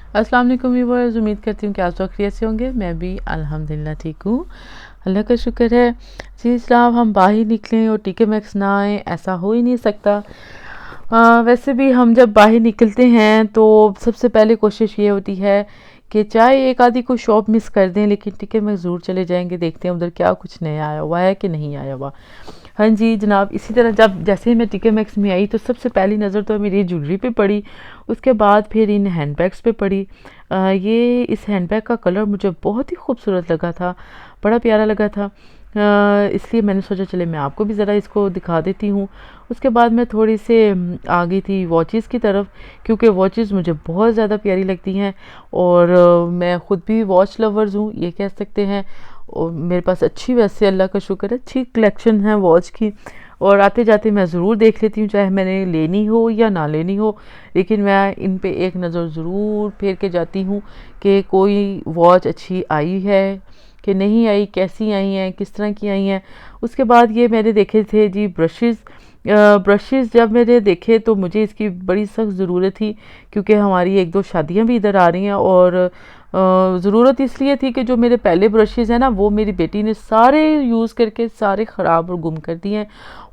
अस्सलाम वालेकुम व्यूअर्स, उम्मीद करती हूँ कि आप सब खैरियत से होंगे। मैं भी अल्हम्दुलिल्लाह ठीक हूँ, अल्लाह का शुक्र है। जी जनाब, हम बाहर निकलें और टीके मैक्स ना आए, ऐसा हो ही नहीं सकता। वैसे भी हम जब बाहर निकलते हैं तो सबसे पहले कोशिश ये होती है कि चाहे एक आधी को शॉप मिस कर दें, लेकिन टीके मैक्स ज़रूर चले जाएंगे, देखते हैं उधर क्या कुछ नया आया हुआ है कि नहीं आया हुआ। हाँ जी जनाब, इसी तरह जब जैसे ही मैं टीके मैक्स में आई तो सबसे पहली नज़र तो मेरी ज्वेलरी पे पड़ी, उसके बाद फिर इन हैंडबैग्स पे पड़ी। ये इस हैंडबैग का कलर मुझे बहुत ही खूबसूरत लगा था, बड़ा प्यारा लगा था। इसलिए मैंने सोचा चले मैं आपको भी ज़रा इसको दिखा देती हूँ। उसके बाद मैं थोड़ी से आ गई थी वॉचेस की तरफ, क्योंकि वॉचेस मुझे बहुत ज़्यादा प्यारी लगती हैं और मैं ख़ुद भी वॉच लवर्स हूँ, ये कह सकते हैं। और मेरे पास अच्छी, वैसे अल्लाह का शुक्र है, अच्छी कलेक्शन है वॉच की। और आते जाते मैं ज़रूर देख लेती हूँ, चाहे मैंने लेनी हो या ना लेनी हो, लेकिन मैं इन पे एक नज़र ज़रूर फेर के जाती हूँ कि कोई वॉच अच्छी आई है कि नहीं आई, कैसी आई हैं, किस तरह की आई हैं। उसके बाद ये मैंने देखे थे जी ब्रशेज़। ब्रशेज़ जब मैंने देखे तो मुझे इसकी बड़ी सख्त ज़रूरत थी, क्योंकि हमारी एक दो शादियाँ भी इधर आ रही हैं। और ज़रूरत इसलिए थी कि जो मेरे पहले ब्रशेज़ हैं ना, वो मेरी बेटी ने सारे यूज़ करके सारे ख़राब और गुम कर दिए हैं,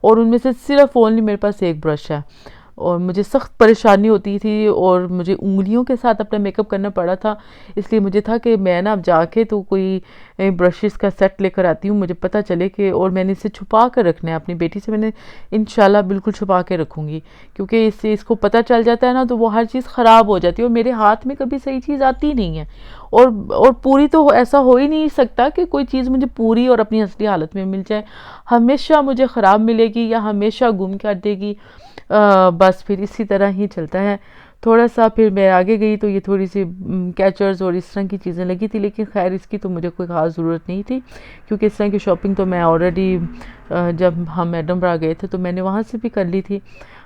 और उनमें से सिर्फ ओनली मेरे पास एक ब्रश है। और मुझे सख्त परेशानी होती थी और मुझे उंगलियों के साथ अपना मेकअप करना पड़ा था। इसलिए मुझे था कि मैं ना अब जाके तो कोई ब्रशेस का सेट लेकर आती हूँ, मुझे पता चले कि, और मैंने इसे छुपा कर रखना है अपनी बेटी से, मैंने इंशाल्लाह बिल्कुल छुपा के रखूँगी, क्योंकि इससे इसको पता चल जाता है ना तो वो हर चीज़ ख़राब हो जाती है, और मेरे हाथ में कभी सही चीज़ आती नहीं है। और पूरी तो ऐसा हो ही नहीं सकता कि कोई चीज़ मुझे पूरी और अपनी असली हालत में मिल जाए, हमेशा मुझे ख़राब मिलेगी या हमेशा गुम कर देगी। बस फिर इसी तरह ही चलता है। थोड़ा सा फिर मैं आगे गई तो ये थोड़ी सी कैचर्स और इस तरह की चीज़ें लगी थी, लेकिन खैर इसकी तो मुझे कोई ख़ास ज़रूरत नहीं थी, क्योंकि इस तरह की शॉपिंग तो मैं ऑलरेडी जब हम एडनबरा गए थे तो मैंने वहाँ से भी कर ली थी।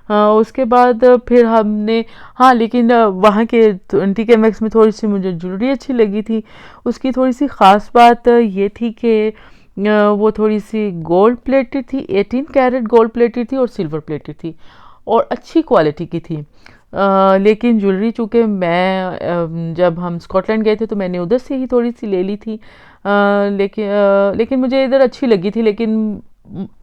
उसके बाद फिर हमने, हाँ लेकिन वहाँ के टीके मैक्स में थोड़ी सी मुझे ज्वेलरी अच्छी लगी थी। उसकी थोड़ी सी ख़ास बात ये थी कि वो थोड़ी सी गोल्ड प्लेटेड थी, 18 कैरेट गोल्ड प्लेटेड थी और सिल्वर प्लेटेड थी, और अच्छी क्वालिटी की थी। लेकिन ज्वेलरी चूँकि मैं जब हम स्कॉटलैंड गए थे तो मैंने उधर से ही थोड़ी सी ले ली थी। लेकिन मुझे इधर अच्छी लगी थी, लेकिन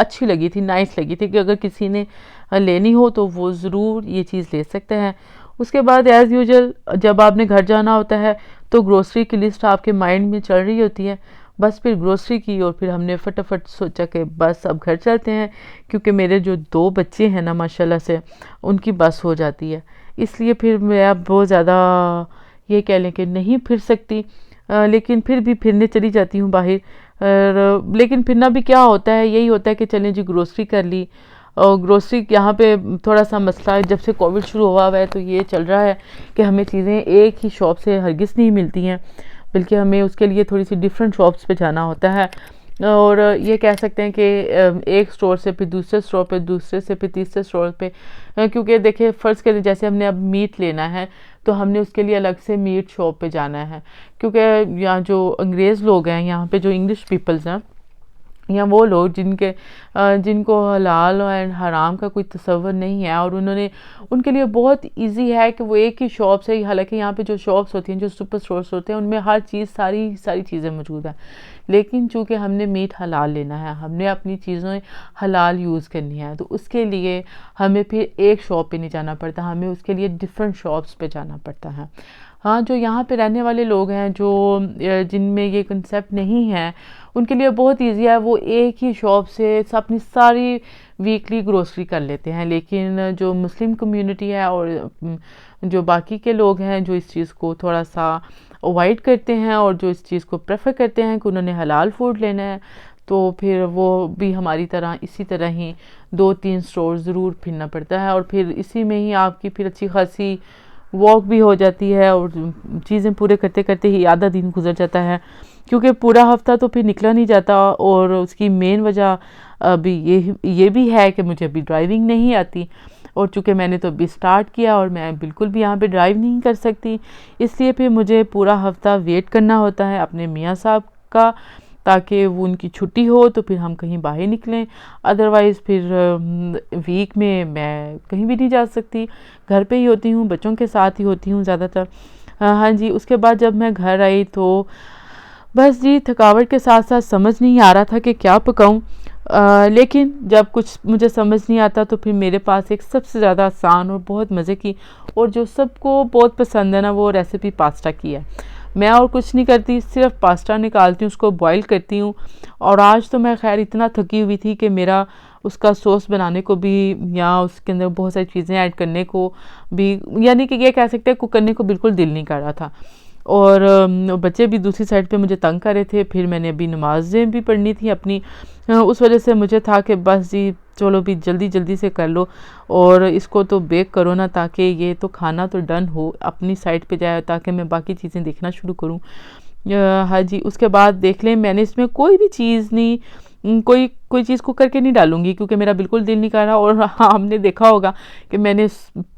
अच्छी लगी थी, नाइस लगी थी कि अगर किसी ने लेनी हो तो वो ज़रूर ये चीज़ ले सकते हैं। उसके बाद एज़ यूजुअल जब आपने घर जाना होता है तो ग्रोसरी की लिस्ट आपके माइंड में चल रही होती है, बस फिर ग्रोसरी की, और फिर हमने फटाफट सोचा कि बस अब घर चलते हैं, क्योंकि मेरे जो 2 बच्चे हैं ना माशाल्लाह से, उनकी बस हो जाती है। इसलिए फिर मैं अब बहुत ज़्यादा ये कह लें कि नहीं फिर सकती, लेकिन फिर भी फिरने चली जाती हूँ बाहर। लेकिन फिरना भी क्या होता है, यही होता है कि चलें जी ग्रोसरी कर ली। और ग्रोसरी यहाँ पे थोड़ा सा मसला है, जब से कोविड शुरू हुआ है तो ये चल रहा है कि हमें चीज़ें एक ही शॉप से हरगिज़ नहीं मिलती हैं, बल्कि हमें उसके लिए थोड़ी सी डिफरेंट शॉप्स पे जाना होता है। और ये कह सकते हैं कि एक स्टोर से फिर दूसरे स्टोर पे, दूसरे से फिर तीसरे स्टोर पे, क्योंकि देखिए फ़र्ज़ करें जैसे हमने अब मीट लेना है तो हमने उसके लिए अलग से मीट शॉप पे जाना है, क्योंकि यहाँ जो अंग्रेज़ लोग हैं, यहाँ पे जो इंग्लिश पीपल्स हैं, या वो लोग जिनको हलाल एंड हराम का कोई तसव्वुर नहीं है, और उनके लिए बहुत इजी है कि वो एक ही शॉप से, हालांकि यहाँ पे जो शॉप्स होती हैं, जो सुपर स्टोर्स होते हैं, उनमें हर चीज़ सारी चीज़ें मौजूद हैं, लेकिन चूँकि हमने मीट हलाल लेना है, हमने अपनी चीज़ें हलाल यूज़ करनी है, तो उसके लिए हमें फिर एक शॉप पे नहीं जाना पड़ता, हमें उसके लिए डिफरेंट शॉप्स पे जाना पड़ता है। हाँ, जो यहाँ पे रहने वाले लोग हैं, जो जिनमें ये कंसेप्ट नहीं है, उनके लिए बहुत इजी है, वो एक ही शॉप से अपनी सारी वीकली ग्रोसरी कर लेते हैं। लेकिन जो मुस्लिम कम्युनिटी है और जो बाकी के लोग हैं, जो इस चीज़ को थोड़ा सा अवॉइड करते हैं और जो इस चीज़ को प्रेफर करते हैं कि उन्होंने हलाल फूड लेना है, तो फिर वो भी हमारी तरह इसी तरह ही 2-3 स्टोर ज़रूर फिरना पड़ता है, और फिर इसी में ही आपकी फिर अच्छी खासी वॉक भी हो जाती है, और चीज़ें पूरे करते करते ही आधा दिन गुजर जाता है, क्योंकि पूरा हफ्ता तो फिर निकला नहीं जाता। और उसकी मेन वजह अभी ये भी है कि मुझे अभी ड्राइविंग नहीं आती, और चूँकि मैंने तो अभी स्टार्ट किया और मैं बिल्कुल भी यहाँ पे ड्राइव नहीं कर सकती, इसलिए फिर मुझे पूरा हफ्ता वेट करना होता है अपने मियाँ साहब का, ताकि वो उनकी छुट्टी हो तो फिर हम कहीं बाहर निकलें। अदरवाइज़ फिर वीक में मैं कहीं भी नहीं जा सकती, घर पे ही होती हूँ, बच्चों के साथ ही होती हूँ ज़्यादातर। हाँ जी, उसके बाद जब मैं घर आई तो बस जी थकावट के साथ साथ समझ नहीं आ रहा था कि क्या पकाऊं। लेकिन जब कुछ मुझे समझ नहीं आता तो फिर मेरे पास एक सबसे ज़्यादा आसान और बहुत मज़े की और जो सबको बहुत पसंद है ना, वो रेसिपी पास्ता की है। मैं और कुछ नहीं करती, सिर्फ पास्ता निकालती हूँ, उसको बॉईल करती हूँ। और आज तो मैं खैर इतना थकी हुई थी कि मेरा उसका सॉस बनाने को भी या उसके अंदर बहुत सारी चीज़ें ऐड करने को भी, यानी कि ये कह सकते हैं कुक करने को बिल्कुल दिल नहीं कर रहा था। और बच्चे भी दूसरी साइड पे मुझे तंग कर रहे थे। फिर मैंने अभी नमाज़ें भी पढ़नी थी अपनी, उस वजह से मुझे था कि बस जी चलो भी जल्दी जल्दी से कर लो और इसको तो बेक करो ना, ताकि ये तो खाना तो डन हो, अपनी साइड पे जाए, ताकि मैं बाकी चीज़ें देखना शुरू करूँ। हाँ जी, उसके बाद देख लें मैंने इसमें कोई भी चीज़ नहीं, कोई कोई चीज़ कुक करके नहीं डालूंगी क्योंकि मेरा बिल्कुल दिल नहीं कर रहा। और हाँ, हमने देखा होगा कि मैंने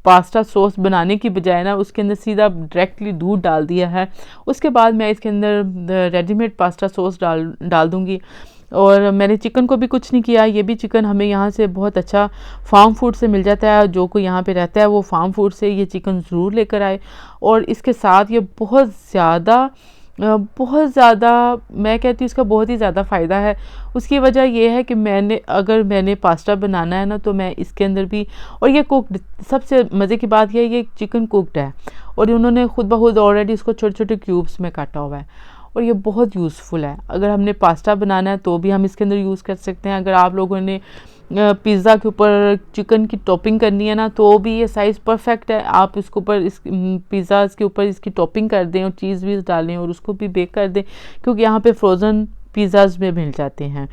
पास्ता सॉस बनाने की बजाय ना उसके अंदर सीधा डायरेक्टली दूध डाल दिया है। उसके बाद मैं इसके अंदर रेडीमेड पास्ता सॉस डाल डाल दूँगी। और मैंने चिकन को भी कुछ नहीं किया, ये भी चिकन हमें यहाँ से बहुत अच्छा फार्म फूड से मिल जाता है। जो कोई यहाँ पे रहता है वो फार्म फूड से ये चिकन ज़रूर लेकर आए। और इसके साथ ये बहुत ज़्यादा मैं कहती हूँ इसका बहुत ही ज़्यादा फ़ायदा है। उसकी वजह ये है कि मैंने पास्ता बनाना है ना, तो मैं इसके अंदर भी, और ये कुक्ड, सबसे मज़े की बात यह है ये चिकन कुक्ड है और उन्होंने खुद ब खुद ऑलरेडी इसको छोटे छोटे क्यूब्स में काटा हुआ है। और ये बहुत यूज़फुल है। अगर हमने पास्ता बनाना है तो भी हम इसके अंदर यूज़ कर सकते हैं। अगर आप लोगों ने पिज़्ज़ा के ऊपर चिकन की टॉपिंग करनी है ना, तो भी ये साइज़ परफेक्ट है। आप इसके ऊपर पिज़्ज़ा के ऊपर इसकी टॉपिंग कर दें और चीज़ वीज़ डालें और उसको भी बेक कर दें, क्योंकि यहाँ पे फ्रोज़न पिज़्ज़ाज़ में मिल जाते हैं।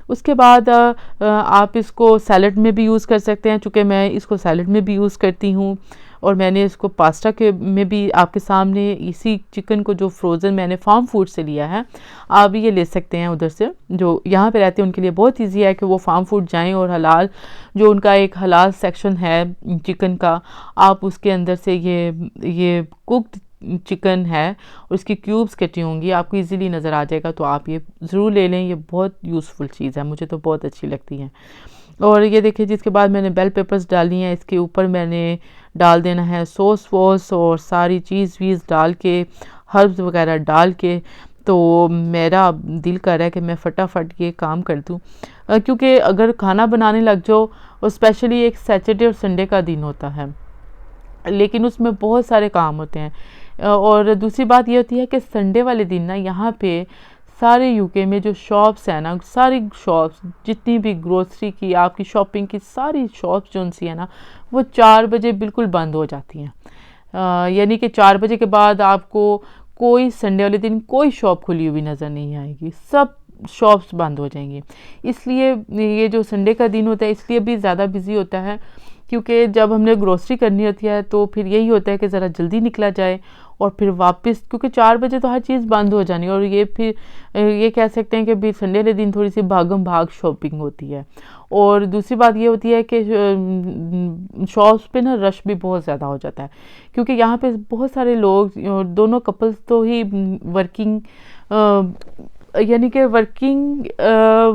उसके बाद आप इसको सैलड में भी यूज़ कर सकते हैं, चूँकि मैं इसको सैलड में भी यूज़ करती हूँ। और मैंने इसको पास्ता के में भी आपके सामने इसी चिकन को जो फ्रोज़न मैंने फार्म फूड से लिया है, आप भी ये ले सकते हैं उधर से। जो यहाँ पे रहते हैं उनके लिए बहुत इजी है कि वो फार्म फूड जाएं और हलाल, जो उनका एक हलाल सेक्शन है चिकन का, आप उसके अंदर से ये कुक्ड चिकन है और इसकी क्यूब्स कटी होंगी, आपको इजीली नज़र आ जाएगा। तो आप ये ज़रूर ले लें, ये बहुत यूज़फुल चीज़ है, मुझे तो बहुत अच्छी लगती है। और ये देखिए जिसके बाद मैंने बेल पेपर्स डाली हैं, इसके ऊपर मैंने डाल देना है सॉस वॉस और सारी चीज़ वीज़ डाल के, हर्ब्स वगैरह डाल के। तो मेरा दिल कर रहा है कि मैं फटाफट ये काम कर दूँ, क्योंकि अगर खाना बनाने लग जाओ, और स्पेशली एक सैटरडे और संडे का दिन होता है, लेकिन उसमें बहुत सारे काम होते हैं। और दूसरी बात ये होती है कि संडे वाले दिन ना यहाँ पे सारे यूके में जो शॉप्स हैं ना, सारी शॉप्स जितनी भी ग्रोसरी की, आपकी शॉपिंग की सारी शॉप्स जो सी है ना, वो 4 बजे बिल्कुल बंद हो जाती हैं। यानी कि 4 बजे के बाद आपको कोई संडे वाले दिन कोई शॉप खुली हुई नज़र नहीं आएगी, सब शॉप्स बंद हो जाएंगी। इसलिए ये जो संडे का दिन होता है इसलिए भी ज़्यादा बिजी होता है, क्योंकि जब हमने ग्रोसरी करनी होती है तो फिर यही होता है कि ज़रा जल्दी निकला जाए और फिर वापस, क्योंकि 4 बजे तो हर चीज़ बंद हो जानी। और ये फिर ये कह सकते हैं कि भी संडे के दिन थोड़ी सी भागम भाग शॉपिंग होती है। और दूसरी बात ये होती है कि शॉप्स पे ना रश भी बहुत ज़्यादा हो जाता है, क्योंकि यहाँ पे बहुत सारे लोग, दोनों कपल्स तो ही वर्किंग, यानी कि वर्किंग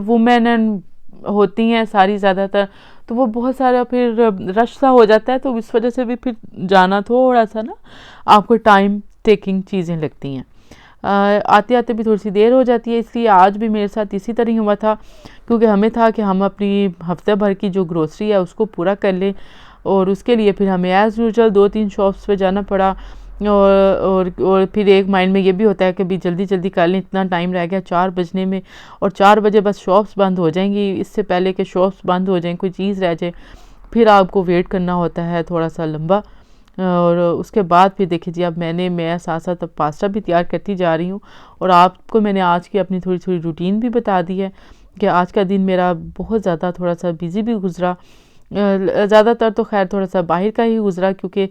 वुमेन एंड होती हैं सारी ज़्यादातर, तो वो बहुत सारा फिर रश सा हो जाता है। तो इस वजह से भी फिर जाना थोड़ा सा ना आपको टाइम टेकिंग चीज़ें लगती हैं, आते आते भी थोड़ी सी देर हो जाती है। इसलिए आज भी मेरे साथ इसी तरह ही हुआ था, क्योंकि हमें था कि हम अपनी हफ्ते भर की जो ग्रोसरी है उसको पूरा कर लें, और उसके लिए फिर हमें एज़ यूजुअल 2-3 शॉप्स पे जाना पड़ा। और फिर एक माइंड में ये भी होता है कि भी जल्दी जल्दी कर लें, इतना टाइम रह गया 4 बजने में, और 4 बजे बस शॉप्स बंद हो जाएंगी। इससे पहले कि शॉप्स बंद हो जाएं, कोई चीज़ रह जाए, फिर आपको वेट करना होता है थोड़ा सा लंबा। और उसके बाद फिर देखिए जी, अब मैं साथ साथ अब पास्ता भी तैयार करती जा रही हूँ। और आपको मैंने आज की अपनी थोड़ी थोड़ी रूटीन भी बता दी है कि आज का दिन मेरा बहुत ज़्यादा थोड़ा सा बिज़ी भी गुजरा। ज़्यादातर तो खैर थोड़ा सा बाहर का ही गुजरा, क्योंकि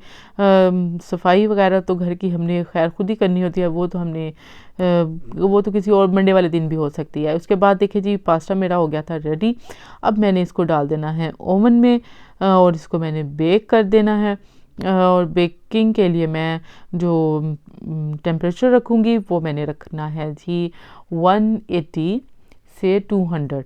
सफाई वगैरह तो घर की हमने खैर खुद ही करनी होती है, वो तो किसी और मंडे वाले दिन भी हो सकती है। उसके बाद देखिए जी, पास्ता मेरा हो गया था रेडी। अब मैंने इसको डाल देना है ओवन में, और इसको मैंने बेक कर देना है। और बेकिंग के लिए मैं जो टेम्परेचर रखूँगी वो मैंने रखना है जी 180 से 200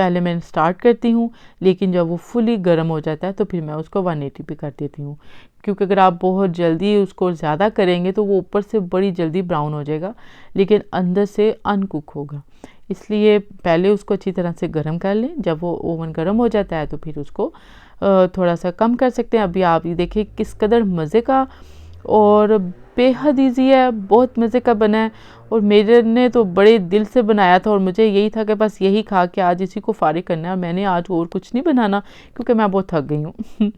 पहले मैं स्टार्ट करती हूँ, लेकिन जब वो फुली गर्म हो जाता है तो फिर मैं उसको 180 पे कर देती हूँ, क्योंकि अगर आप बहुत जल्दी उसको ज़्यादा करेंगे तो वो ऊपर से बड़ी जल्दी ब्राउन हो जाएगा लेकिन अंदर से अनकुक होगा। इसलिए पहले उसको अच्छी तरह से गर्म कर लें। जब वो ओवन गर्म हो जाता है तो फिर उसको थोड़ा सा कम कर सकते हैं। अभी आप ये देखिए किस कदर मज़े का और बेहद ईजी है, बहुत मज़े का बना है और मेरे ने तो बड़े दिल से बनाया था और मुझे यही था कि बस यही खा के आज इसी को फारिग करना है और मैंने आज और कुछ नहीं बनाना क्योंकि मैं बहुत थक गई हूँ।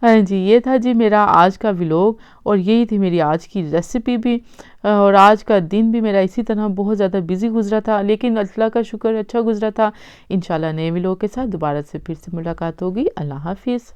हाँ जी, ये था जी मेरा आज का व्लॉग और यही थी मेरी आज की रेसिपी भी। और आज का दिन भी मेरा इसी तरह बहुत ज़्यादा बिजी गुजरा था, लेकिन अल्लाह का शुक्र अच्छा गुजरा था। इंशाल्लाह नए व्लॉग के साथ दोबारा से फिर से मुलाकात होगी। अल्लाह हाफिज़।